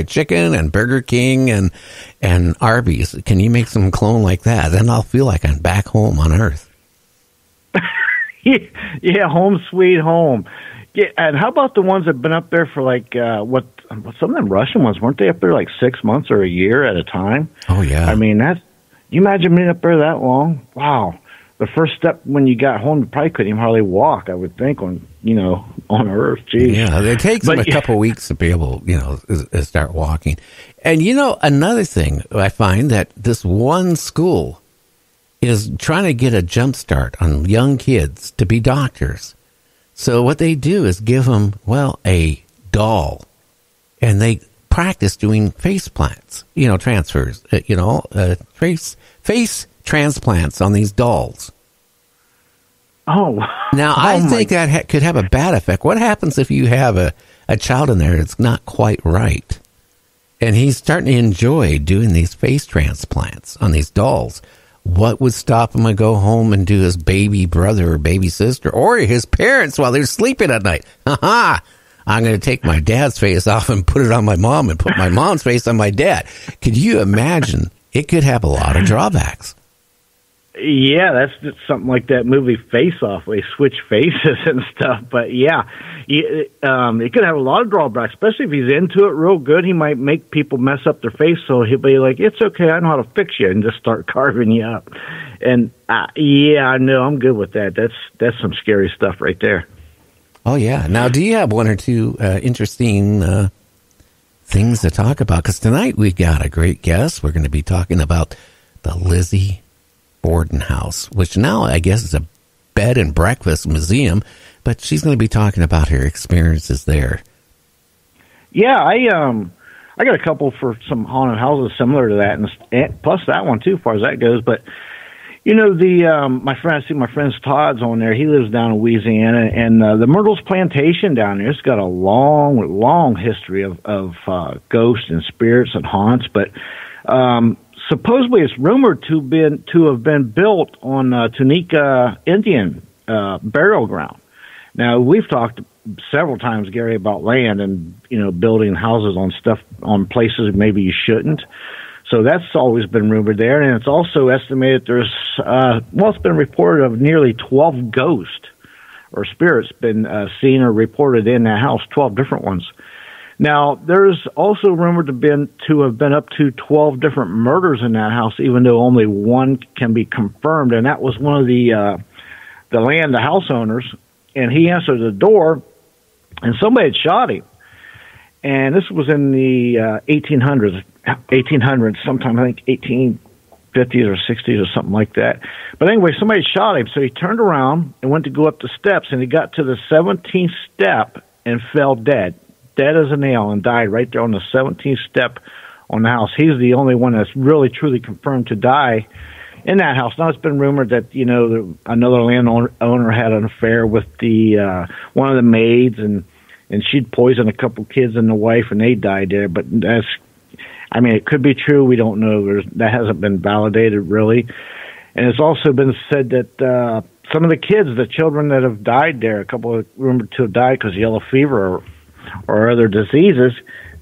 Fried Chicken and Burger King and Arby's. Can you make some clone like that? Then I'll feel like I'm back home on Earth. Yeah, home sweet home. Yeah, and how about the ones that have been up there for like some of them Russian ones, weren't they up there like 6 months or a year at a time? Oh yeah. I mean, you imagine being up there that long? Wow. The first step when you got home, you probably couldn't even hardly walk, I would think, on Earth. Geez. Yeah, it takes them a couple weeks to be able, to start walking. And, another thing I find that this one school is trying to get a jump start on young kids to be doctors. So what they do is give them, a doll, and they practice doing face plants, transfers, face transplants on these dolls. Oh. Now, I think that could have a bad effect. What happens if you have a child in there that's not quite right? And he's starting to enjoy doing these face transplants on these dolls. What would stop him to go home and do his baby brother or baby sister or his parents while they're sleeping at night? Ha-ha! I'm going to take my dad's face off and put it on my mom and put my mom's face on my dad. Could you imagine? It could have a lot of drawbacks. Yeah, that's just something like that movie Face Off, where they switch faces and stuff. But yeah, it could have a lot of drawbacks, especially if he's into it real good. He might make people mess up their face, so he'll be like, "It's okay, I know how to fix you," and just start carving you up. And yeah, I know, I'm good with that. That's some scary stuff right there. Oh yeah. Now, do you have one or two interesting things to talk about? Because tonight we got a great guest. We're going to be talking about the Lizzie Borden house, which now I guess is a bed and breakfast museum, but she's going to be talking about her experiences there. Yeah, I got a couple for some haunted houses similar to that, and plus that one too, as far as that goes. But my friend's Todd's on there. He lives down in Louisiana, and the Myrtles Plantation down there. It's got a long history of ghosts and spirits and haunts, but supposedly it's rumored to have been built on Tunica Indian burial ground. Now, we've talked several times, Gary, about land and building houses on places maybe you shouldn't. So that's always been rumored there, and it's also estimated there's it's been reported of nearly 12 ghosts or spirits been seen or reported in that house, 12 different ones. Now, there's also rumored to have been up to 12 different murders in that house, even though only one can be confirmed, and that was one of the house owners, and he answered the door, and somebody had shot him. And this was in the 1800s, sometime I think 1850s or 60s or something like that. But anyway, somebody shot him, so he turned around and went to go up the steps, and he got to the 17th step and fell dead as a nail, and died right there on the 17th step on the house. He's the only one that's really truly confirmed to die in that house. Now, it's been rumored that another landowner had an affair with one of the maids, and she'd poisoned a couple kids and the wife, and they died there. But it could be true. We don't know. That hasn't been validated really. And it's also been said that some of the children that have died there, a couple of rumored to have died because of yellow fever or other diseases,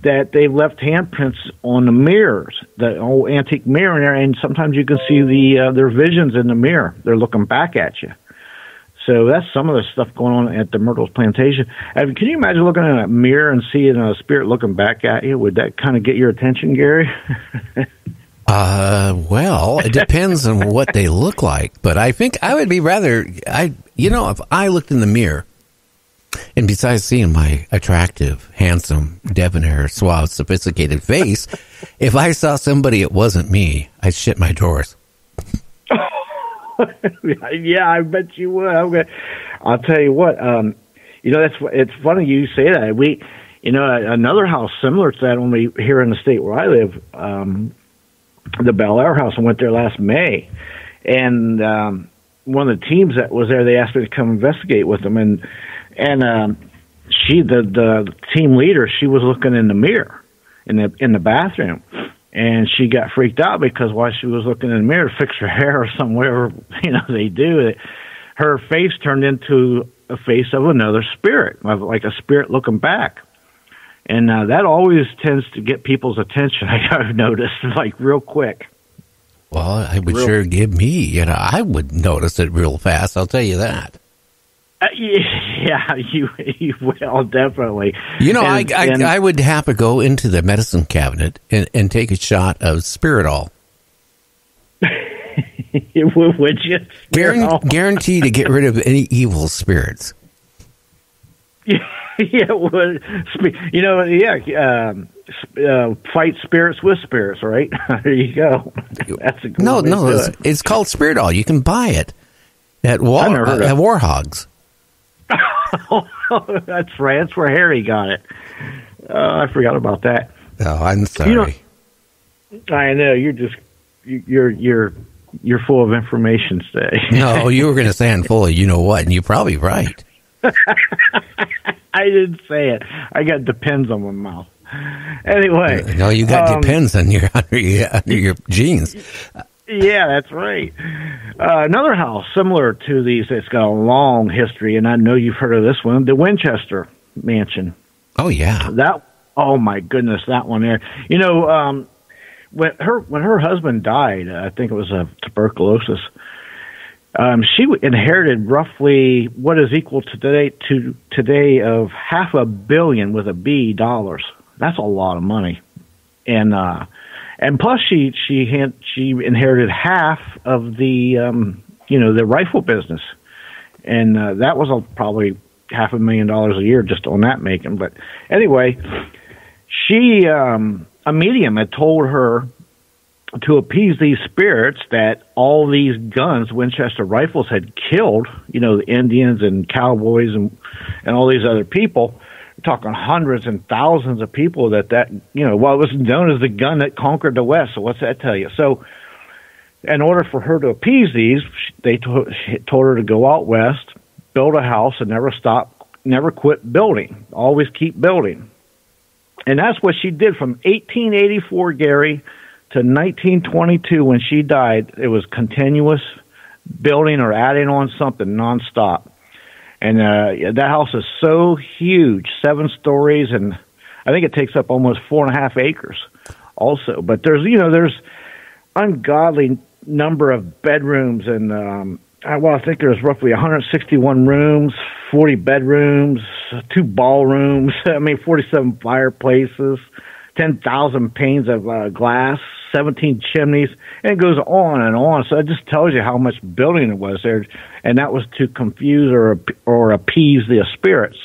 that they've left handprints on the mirrors, the old antique mirror in there, and sometimes you can see their visions in the mirror. They're looking back at you. So that's some of the stuff going on at the Myrtles Plantation. Can you imagine looking in a mirror and seeing a spirit looking back at you? Would that kind of get your attention, Gary? Well, it depends on what they look like. But I think I would be if I looked in the mirror, and besides seeing my attractive, handsome, debonair, suave, sophisticated face, if I saw somebody it wasn't me, I'd shit my drawers. Yeah, I bet you would. I'll tell you what. It's funny you say that. We, another house similar to that only here in the state where I live, the Bel Air house. I went there last May, and one of the teams that was there, they asked me to come investigate with them, and she, the team leader, she was looking in the mirror in the bathroom. And she got freaked out because while she was looking in the mirror to fix her hair or somewhere, they do, her face turned into a face of another spirit, like a spirit looking back. And that always tends to get people's attention, I've noticed, like real quick. Well, it would sure give me, I would notice it real fast, I'll tell you that. Yeah, you will, definitely. I would have to go into the medicine cabinet and take a shot of Spiridol. Would you? Guarantee to get rid of any evil spirits. Yeah, fight spirits with spirits, right? There you go. That's a good way to do it. It's called Spiridol. You can buy it at Warhogs. That's right. That's where Harry got it. I forgot about that. Oh, I'm sorry. I know you're full of information today. No, you were going to say I'm full of what, and you're probably right. I didn't say it. I got Depends on my mouth. Anyway. No, you got Depends on your jeans. Yeah, that's right. Another house similar to these, it's got a long history, and I know you've heard of this one, the Winchester Mansion. Oh, yeah. Oh, my goodness, that one there. When her husband died, I think it was of tuberculosis, she inherited roughly what is equal to today of $500 million with a B dollars. That's a lot of money, and plus she inherited half of the the rifle business, and that was probably $500,000 a year just on that making. But anyway, she a medium had told her to appease these spirits that all these guns, Winchester rifles, had killed, the Indians and cowboys and all these other people. We're talking hundreds and thousands of people that it was known as the gun that conquered the West. So what's that tell you? So in order for her to appease these, they told her to go out west, build a house, and never quit building, always keep building. And that's what she did from 1884, Gary, to 1922 when she died. It was continuous building or adding on something nonstop. And that house is so huge, 7 stories, and I think it takes up almost 4.5 acres also. But there's ungodly number of bedrooms, and I think there's roughly 161 rooms, 40 bedrooms, 2 ballrooms, 47 fireplaces, 10,000 panes of glass, 17 chimneys, and it goes on and on. So it just tells you how much building it was there, and that was to confuse or appease the spirits.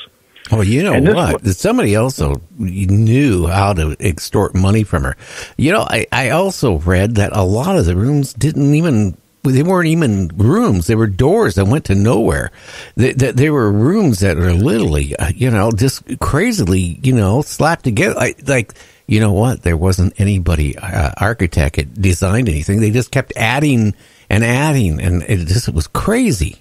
Oh, what? Somebody also knew how to extort money from her. I also read that a lot of the rooms they weren't even rooms. They were doors that went to nowhere. They were rooms that were literally, just crazily, slapped together. Like, you know what? There wasn't anybody, architect that designed anything. They just kept adding and adding, and it was crazy.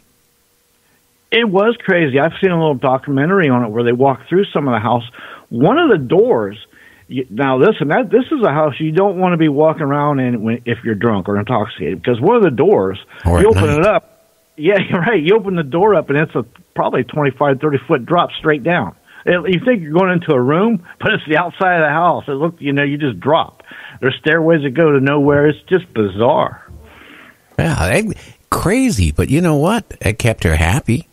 It was crazy. I've seen a little documentary on it where they walk through some of the house. One of the doors, now listen, this is a house you don't want to be walking around in if you're drunk or intoxicated, because one of the doors, you open it up. Yeah, you're right. You open the door up, and it's probably 25, 30-foot drop straight down. You think you're going into a room, but it's the outside of the house. It looks, you just drop. There's stairways that go to nowhere. It's just bizarre. Yeah, crazy, but you know what? It kept her happy.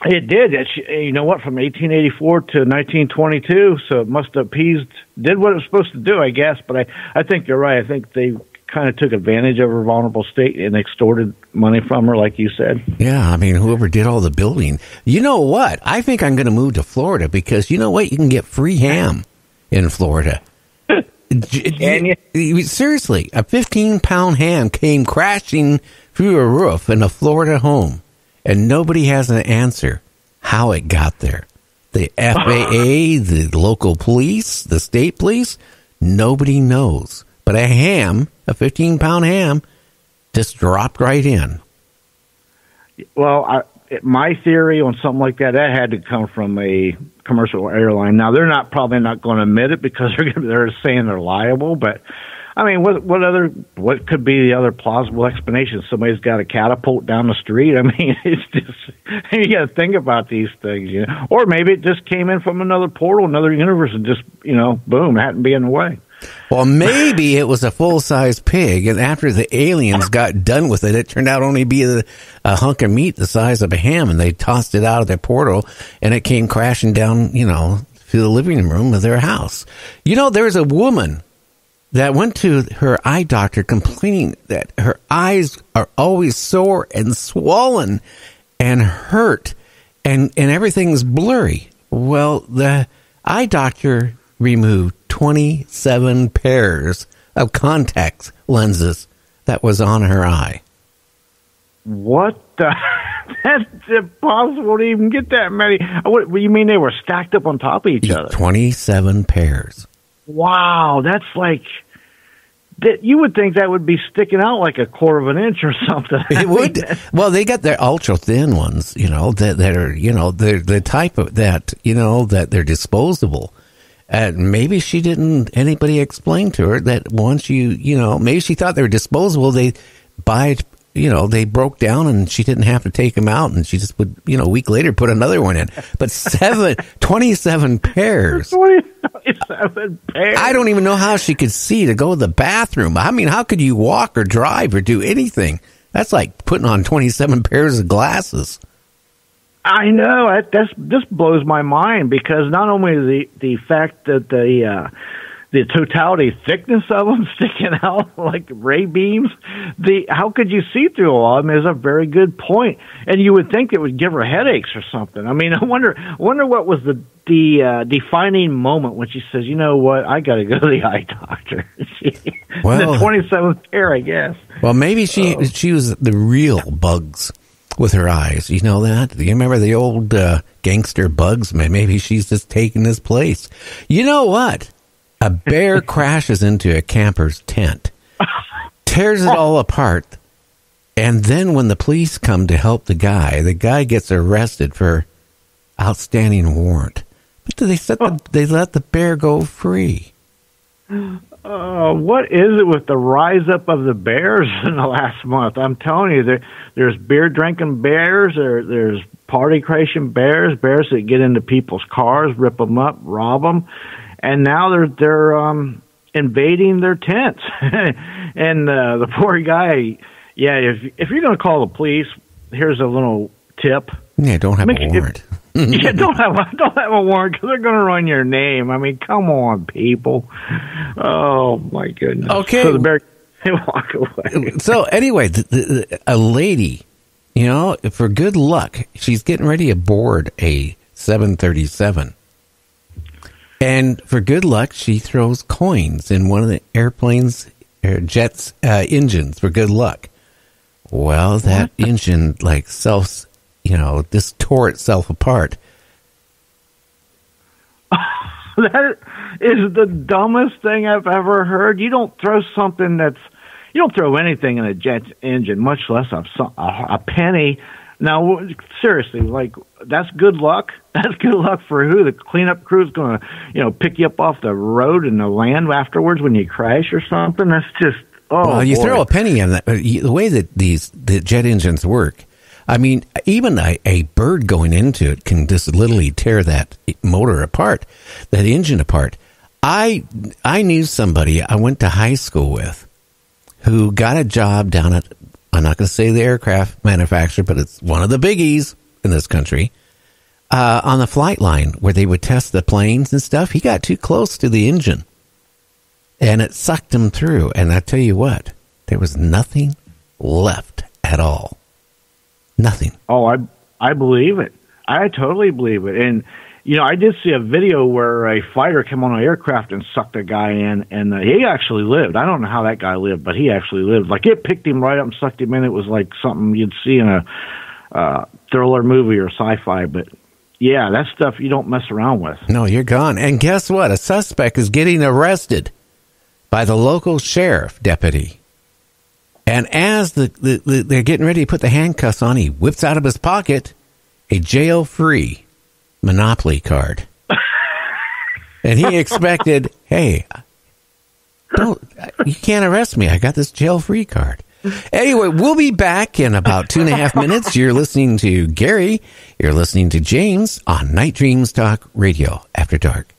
It did. You know what? From 1884 to 1922, so it must have did what it was supposed to do, I guess. But I think you're right. I think they kind of took advantage of her vulnerable state and extorted money from her, like you said. Yeah, whoever did all the building. You know what? I think I'm going to move to Florida because you know what? You can get free ham in Florida. Can you? Seriously, a 15-pound ham came crashing through a roof in a Florida home, and nobody has an answer how it got there. The FAA, the local police, the state police, nobody knows. But a 15-pound ham, just dropped right in. Well, my theory on something like that had to come from a commercial airline. Now, they're probably not going to admit it because they're saying they're liable, but I mean, what could be the other plausible explanation? Somebody's got a catapult down the street. I mean, it's just, you got to think about these things, you know. Or maybe it just came in from another portal, another universe, and just, you know, boom, hadn't been in the way. Well, maybe it was a full-size pig, and after the aliens got done with it, it turned out only to be a hunk of meat the size of a ham, and they tossed it out of their portal, and it came crashing down, you know, to the living room of their house. You know, there's a woman that went to her eye doctor complaining that her eyes are always sore and swollen and hurt, and everything's blurry. Well, the eye doctor removed 27 pairs of contact lenses that was on her eye. What the? That's impossible to even get that many. What you mean they were stacked up on top of each other? 27 pairs. Wow, that's like that. You would think that would be sticking out like a quarter of an inch or something. It would. Well, they got their ultra thin ones, you know, that are, you know, they're the type of that, you know, that they're disposable. And maybe she didn't, anybody explain to her that once you know, maybe she thought they were disposable, they they broke down and she didn't have to take them out, and she just would, you know, a week later put another one in. But 27 pairs. 27 pairs. I don't even know how she could see to go to the bathroom. I mean, how could you walk or drive or do anything? That's like putting on 27 pairs of glasses. I know this blows my mind, because not only the fact that the totality thickness of them sticking out like ray beams, how could you see through all of them is a very good point. And you would think it would give her headaches or something. I mean, I wonder what was the defining moment when she says, you know what, I got to go to the eye doctor. Well, the 27th pair, I guess. Well, maybe she was the real Bugs with her eyes. You know that? Do you remember the old gangster Bugs? Maybe she's just taking his place. You know what? A bear crashes into a camper's tent, tears it all apart, and then when the police come to help the guy gets arrested for outstanding warrant. But they let the bear go free. What is it with the rise up of the bears in the last month? I'm telling you, there's beer drinking bears, there's party crashing bears that get into people's cars, rip them up, rob them, and now they're invading their tents. And the poor guy, yeah. If you're going to call the police, here's a little tip. Yeah, don't have a warrant. Yeah, don't have a warrant, because they're going to run your name. I mean, come on, people. Oh my goodness. Okay. So the bear walk away. So anyway, a lady, you know, for good luck, she's getting ready to board a 737, and for good luck, she throws coins in one of the airplane's jet's engines. For good luck. Well, that engine just tore itself apart. That is the dumbest thing I've ever heard. You don't throw anything in a jet engine, much less a penny. Now, seriously, that's good luck. That's good luck for who? The cleanup crew's going to, pick you up off the road and the land afterwards when you crash or something. That's just, well, you throw a penny in that. The way that the jet engines work, I mean, even a bird going into it can just literally tear that motor apart, that engine apart. I knew somebody I went to high school with who got a job down at, I'm not going to say the aircraft manufacturer, but it's one of the biggies in this country, on the flight line where they would test the planes and stuff. He got too close to the engine, and it sucked him through. And I tell you what, there was nothing left at all. Nothing. Oh, I believe it. I totally believe it. And, I did see a video where a fighter came on an aircraft and sucked a guy in, and he actually lived. I don't know how that guy lived, but he actually lived. Like, it picked him right up and sucked him in. It was like something you'd see in a thriller movie or sci-fi. But, yeah, that stuff you don't mess around with. No, you're gone. And guess what? A suspect is getting arrested by the local sheriff deputy. And as they're getting ready to put the handcuffs on, he whips out of his pocket a jail-free Monopoly card. And he expected, hey, You can't arrest me. I got this jail-free card. Anyway, we'll be back in about 2.5 minutes. You're listening to Gary. You're listening to James on Night Dreams Talk Radio After Dark.